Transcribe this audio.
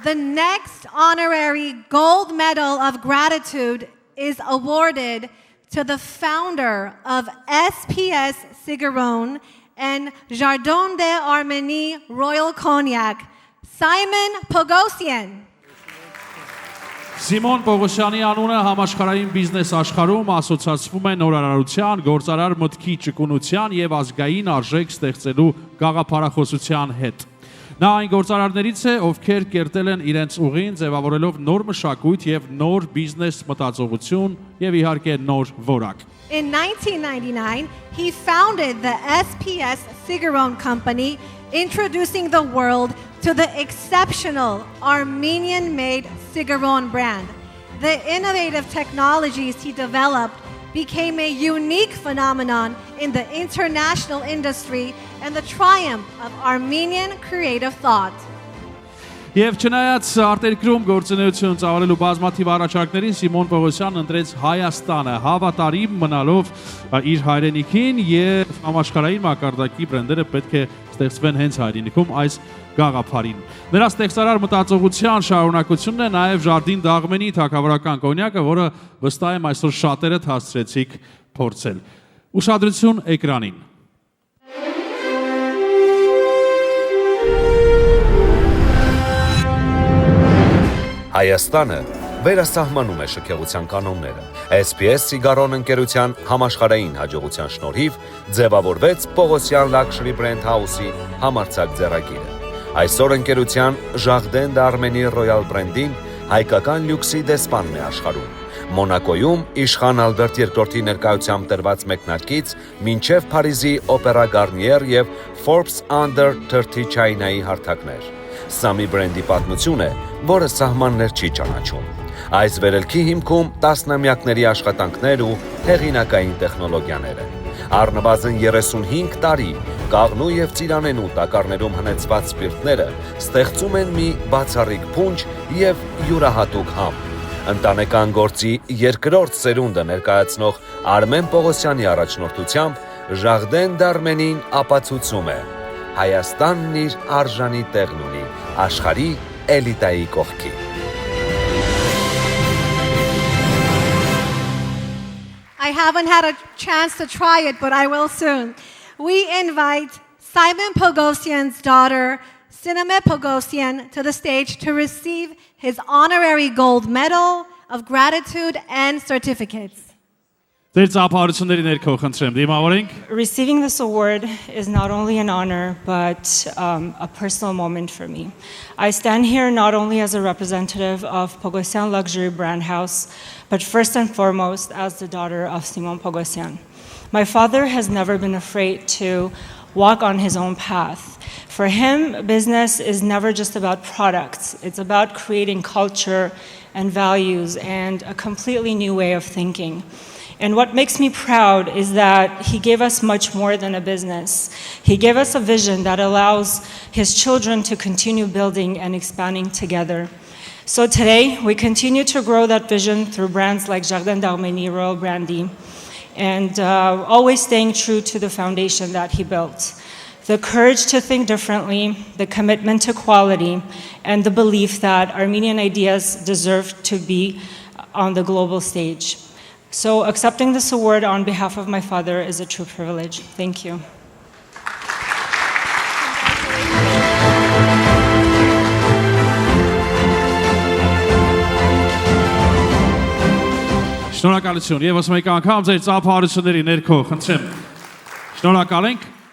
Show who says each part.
Speaker 1: The next honorary gold medal of gratitude is awarded to the founder of SPS Cigarron and Jardin d'Arménie Royal Cognac, Simon Pogosyan.
Speaker 2: Սիմոն Պողոսյանի անունը համաշխարհային բիզնես աշխարհում ասոցացվում է նորարարության, գործարար մտքի ճկունության եւ ազգային արժեք ստեղծելու գաղափարախոսության հետ։ Նա այն գործարարներից է, ովքեր կերտել են իրենց ուղին, ձևավորելով նոր մշակույթ եւ նոր բիզնես մտածողություն եւ իհարկե նոր որակ։
Speaker 1: In 1999, he founded the SPS Cigarron Company, introducing the world to the exceptional Armenian-made Cigarron brand. The innovative technologies he developed became a unique phenomenon in the international industry and the triumph of Armenian creative thought.
Speaker 2: Եվ չնայած արտերկրում գործունեություն ծավալելու բազմաթիվ առաջարկներին, Սիմոն Պողոսյանն ընտրեց Հայաստանը, հավատարիմ մնալով իր հայրենիքին եւ համաշխարհային մակարդակի բրենդերը պետք է ստեղծվեն հենց հայրենիքում այս գաղափարին։ Նրա ստեղծարար մտածողության շարունակությունն է նաեւ Jardin d'Arménie թագավորական կոնյակը, որը վստահ եմ այսօր շատերդ հասցրեցիք փորձել։ Ուշադրություն էկրանին։
Speaker 3: Հայաստանը վերասահմանում է շքեղության կանոնները։ SPS Cigarron ընկերության համաշխարհային հաջողության շնորհիվ ձևավորվեց Պողոսյան Luxury Brand House-ի համարձակ ձեռագիրը։ Այսօր ընկերության Jardin d'Arménie Royal Brand-ին հայկական լյուքսի դեսպանն է աշխարհում։ Մոնակոյում իշխան Ալբերտ II-ի ներկայությամբ տրված մեկնարկից մինչև Փարիզի Օպերա Garnier եւ Forbes Under 30 China-ի հարթակներ։ Սա մի բրենդի պատմություն է, որը սահմաններ չի ճանաչում։ Այս վերելքի հիմքում տասնամյակների աշխատանքներ ու հեղինակային տեխնոլոգիաներ են։ Առնվազն 35 տարի կաղնու եւ ծիրանենու տակառներում հնեցված սպիրտները ստեղծում են մի բացառիկ փունջ եւ յուրահատուկ համ։ Ընտանեկան գործի երկրորդ սերունդը ներկայացնող Արմեն Պողոսյանի առաջնորդությամբ Jardin d'Arménie-ն ապացուցում է. Հայաստանն իր արժանի տեղն ունի աշխարհի էլիտայի կողքին։
Speaker 1: I haven't had a chance to try it, but I will soon. We invite Simon Pogosyan's daughter, Siname Pogosyan, to the stage to receive his honorary gold medal of gratitude and certificates.
Speaker 4: Receiving this award is not only an honor, but a personal moment for me. I stand here not only as a representative of Pogosyan Luxury Brand House, but first and foremost as the daughter of Simon Pogosyan. My father has never been afraid to walk on his own path. For him, business is never just about products. It's about creating culture and values and a completely new way of thinking. And what makes me proud is that he gave us much more than a business. He gave us a vision that allows his children to continue building and expanding together. So today, we continue to grow that vision through brands like Jardin d'Arménie, Royal Brandy, and always staying true to the foundation that he built. The courage to think differently, the commitment to quality, and the belief that Armenian ideas deserve to be on the global stage. So accepting this award on behalf of my father is a true privilege. Thank you.
Speaker 2: Շնորհակալություն։ Եվս մեկ անգամ ձեր ծափահարությունների ներքո խնդրեմ։ Շնորհակալ ենք։